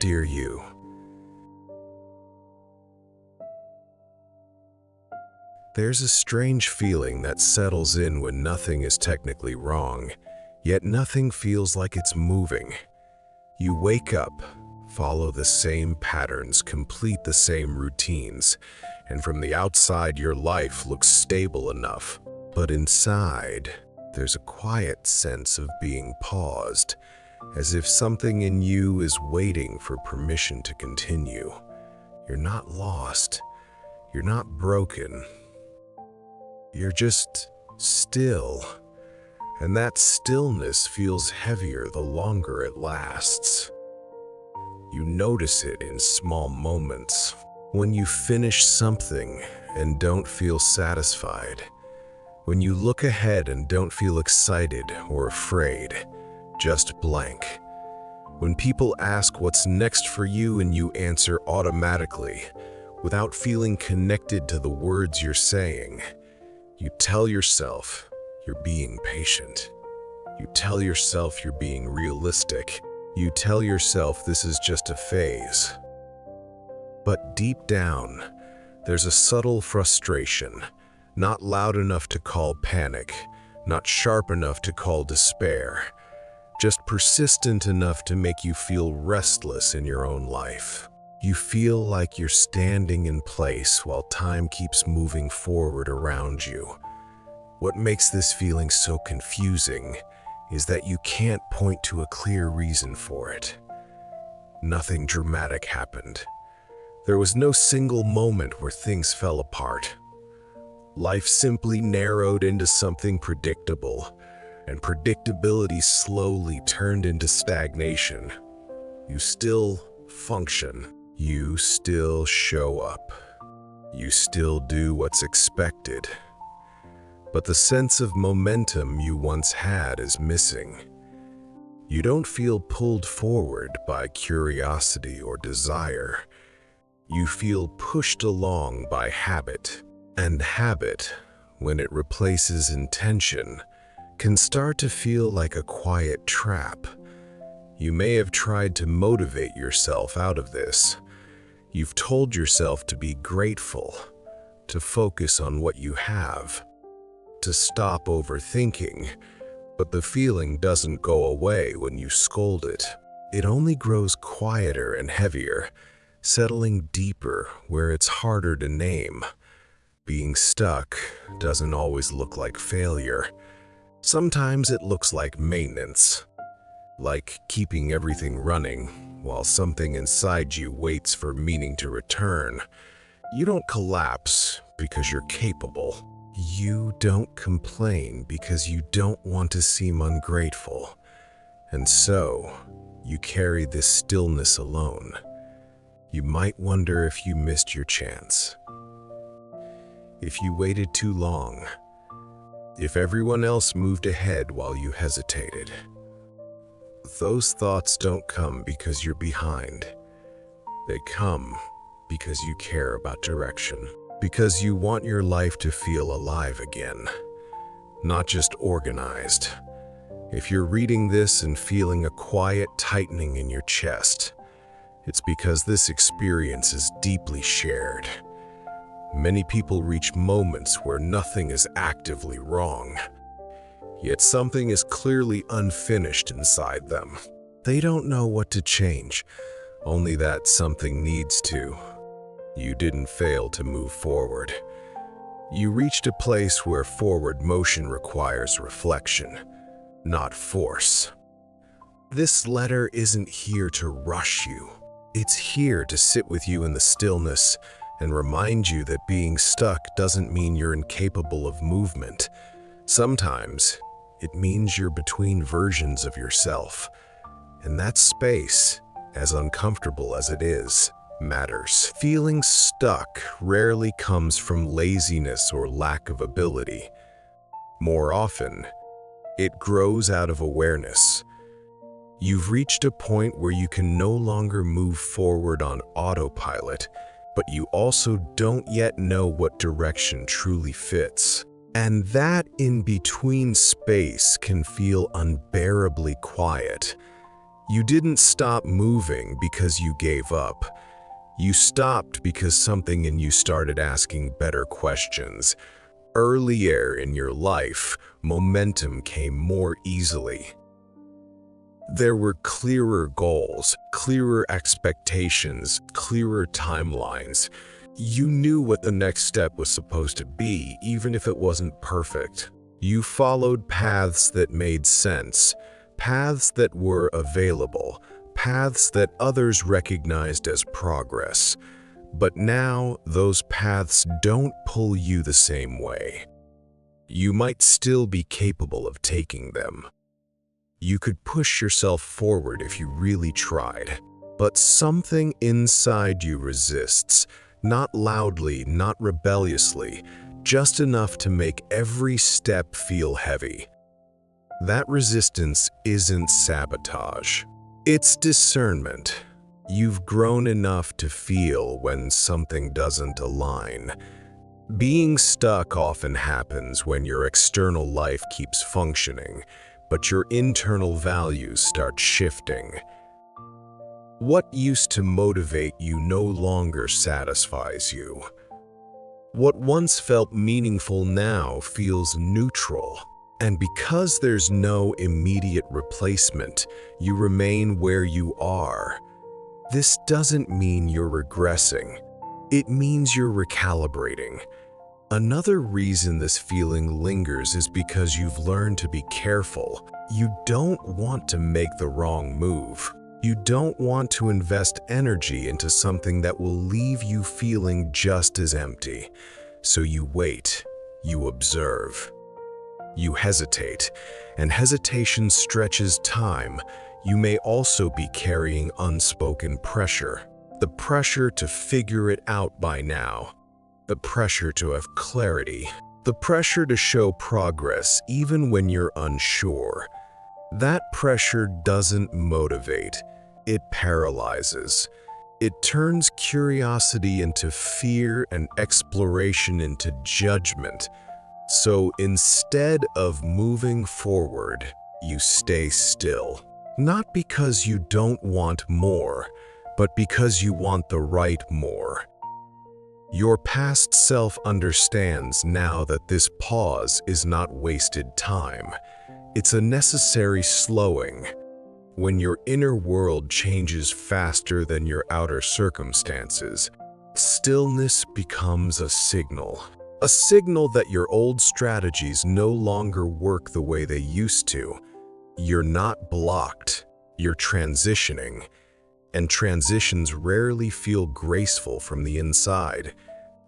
Dear you. There's a strange feeling that settles in when nothing is technically wrong, yet nothing feels like it's moving. You wake up, follow the same patterns, complete the same routines, and from the outside your life looks stable enough. But inside, there's a quiet sense of being paused, as if something in you is waiting for permission to continue. You're not lost. You're not broken. You're just still. And that stillness feels heavier the longer it lasts. You notice it in small moments. When you finish something and don't feel satisfied. When you look ahead and don't feel excited or afraid, just blank. When people ask what's next for you and you answer automatically, without feeling connected to the words you're saying. You tell yourself you're being patient. You tell yourself you're being realistic. You tell yourself this is just a phase. But deep down, there's a subtle frustration, not loud enough to call panic, not sharp enough to call despair, just persistent enough to make you feel restless in your own life. You feel like you're standing in place while time keeps moving forward around you. What makes this feeling so confusing is that you can't point to a clear reason for it. Nothing dramatic happened. There was no single moment where things fell apart. Life simply narrowed into something predictable, and predictability slowly turned into stagnation. You still function. You still show up. You still do what's expected. But the sense of momentum you once had is missing. You don't feel pulled forward by curiosity or desire. You feel pushed along by habit. And habit, when it replaces intention, can start to feel like a quiet trap. You may have tried to motivate yourself out of this. You've told yourself to be grateful, to focus on what you have, to stop overthinking, but the feeling doesn't go away when you scold it. It only grows quieter and heavier, settling deeper where it's harder to name. Being stuck doesn't always look like failure. Sometimes it looks like maintenance, like keeping everything running while something inside you waits for meaning to return. You don't collapse because you're capable. You don't complain because you don't want to seem ungrateful. And so, you carry this stillness alone. You might wonder if you missed your chance. If you waited too long. If everyone else moved ahead while you hesitated. Those thoughts don't come because you're behind. They come because you care about direction. Because you want your life to feel alive again, not just organized. If you're reading this and feeling a quiet tightening in your chest, it's because this experience is deeply shared. Many people reach moments where nothing is actively wrong, yet something is clearly unfinished inside them. They don't know what to change, only that something needs to. You didn't fail to move forward. You reached a place where forward motion requires reflection, not force. This letter isn't here to rush you. It's here to sit with you in the stillness and remind you that being stuck doesn't mean you're incapable of movement. Sometimes it means you're between versions of yourself. And that space, as uncomfortable as it is, matters. Feeling stuck rarely comes from laziness or lack of ability. More often, it grows out of awareness. You've reached a point where you can no longer move forward on autopilot, but you also don't yet know what direction truly fits. And that in-between space can feel unbearably quiet. You didn't stop moving because you gave up. You stopped because something in you started asking better questions. Earlier in your life, momentum came more easily. There were clearer goals, clearer expectations, clearer timelines. You knew what the next step was supposed to be, even if it wasn't perfect. You followed paths that made sense, paths that were available, paths that others recognized as progress. But now, those paths don't pull you the same way. You might still be capable of taking them. You could push yourself forward if you really tried. But something inside you resists, not loudly, not rebelliously, just enough to make every step feel heavy. That resistance isn't sabotage. It's discernment. You've grown enough to feel when something doesn't align. Being stuck often happens when your external life keeps functioning, but your internal values start shifting. What used to motivate you no longer satisfies you. What once felt meaningful now feels neutral. And because there's no immediate replacement, you remain where you are. This doesn't mean you're regressing. It means you're recalibrating. Another reason this feeling lingers is because you've learned to be careful. You don't want to make the wrong move. You don't want to invest energy into something that will leave you feeling just as empty. So you wait, you observe. You hesitate, and hesitation stretches time. You may also be carrying unspoken pressure. The pressure to figure it out by now. The pressure to have clarity. The pressure to show progress even when you're unsure. That pressure doesn't motivate. It paralyzes. It turns curiosity into fear and exploration into judgment. So instead of moving forward, you stay still. Not because you don't want more, but because you want the right more. Your past self understands now that this pause is not wasted time. It's a necessary slowing. When your inner world changes faster than your outer circumstances, stillness becomes a signal. A signal that your old strategies no longer work the way they used to. You're not blocked, you're transitioning. And transitions rarely feel graceful from the inside.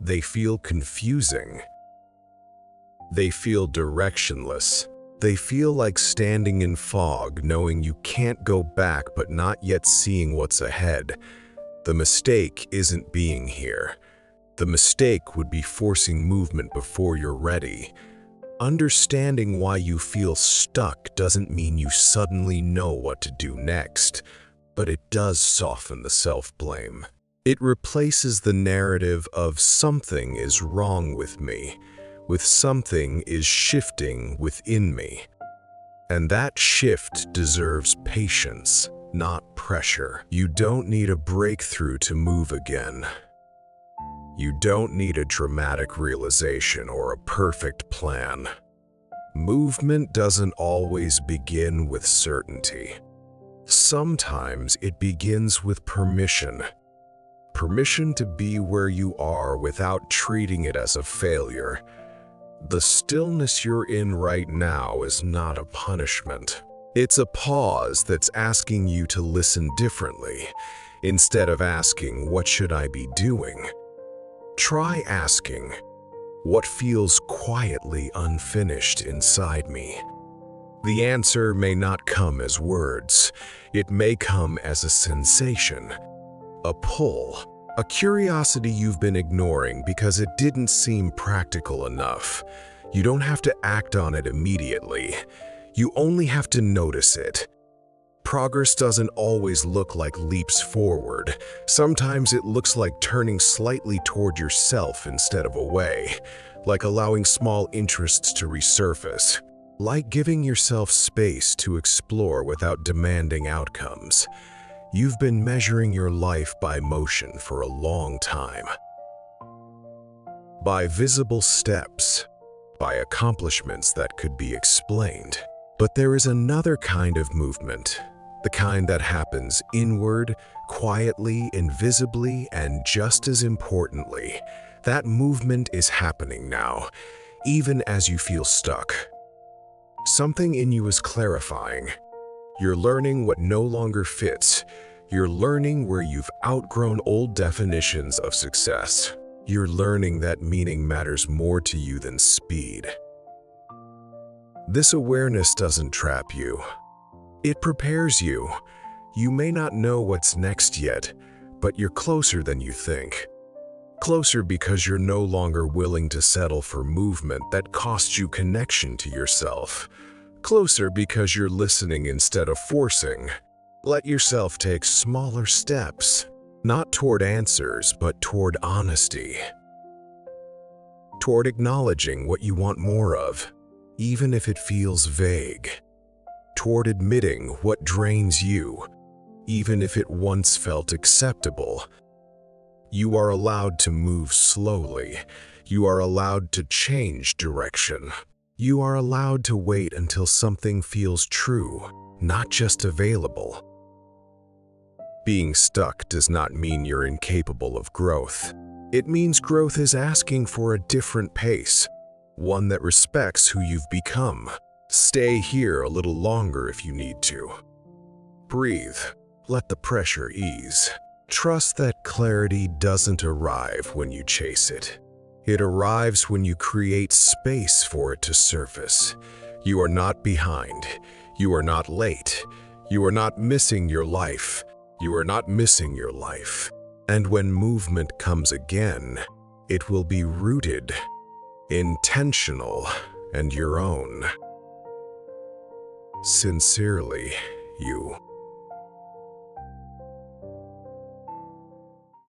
They feel confusing. They feel directionless. They feel like standing in fog, knowing you can't go back but not yet seeing what's ahead. The mistake isn't being here. The mistake would be forcing movement before you're ready. Understanding why you feel stuck doesn't mean you suddenly know what to do next. But it does soften the self-blame. It replaces the narrative of something is wrong with me, with something is shifting within me. And that shift deserves patience, not pressure. You don't need a breakthrough to move again. You don't need a dramatic realization or a perfect plan. Movement doesn't always begin with certainty. Sometimes it begins with permission. Permission to be where you are without treating it as a failure. The stillness you're in right now is not a punishment. It's a pause that's asking you to listen differently, instead of asking, "What should I be doing?" Try asking, "What feels quietly unfinished inside me?" The answer may not come as words. It may come as a sensation, a pull, a curiosity you've been ignoring because it didn't seem practical enough. You don't have to act on it immediately. You only have to notice it. Progress doesn't always look like leaps forward. Sometimes it looks like turning slightly toward yourself instead of away, like allowing small interests to resurface. Like giving yourself space to explore without demanding outcomes. You've been measuring your life by motion for a long time. By visible steps, by accomplishments that could be explained. But there is another kind of movement, the kind that happens inward, quietly, invisibly, and just as importantly, that movement is happening now, even as you feel stuck. Something in you is clarifying. You're learning what no longer fits. You're learning where you've outgrown old definitions of success. You're learning that meaning matters more to you than speed. This awareness doesn't trap you. It prepares you. You may not know what's next yet, but you're closer than you think. Closer because you're no longer willing to settle for movement that costs you connection to yourself. Closer because you're listening instead of forcing. Let yourself take smaller steps, not toward answers, but toward honesty. Toward acknowledging what you want more of, even if it feels vague. Toward admitting what drains you, even if it once felt acceptable. You are allowed to move slowly. You are allowed to change direction. You are allowed to wait until something feels true, not just available. Being stuck does not mean you're incapable of growth. It means growth is asking for a different pace, one that respects who you've become. Stay here a little longer if you need to. Breathe. Let the pressure ease. Trust that clarity doesn't arrive when you chase it. It arrives when you create space for it to surface. You are not behind. You are not late. You are not missing your life. You are not missing your life. And when movement comes again, it will be rooted, intentional, and your own. Sincerely, you.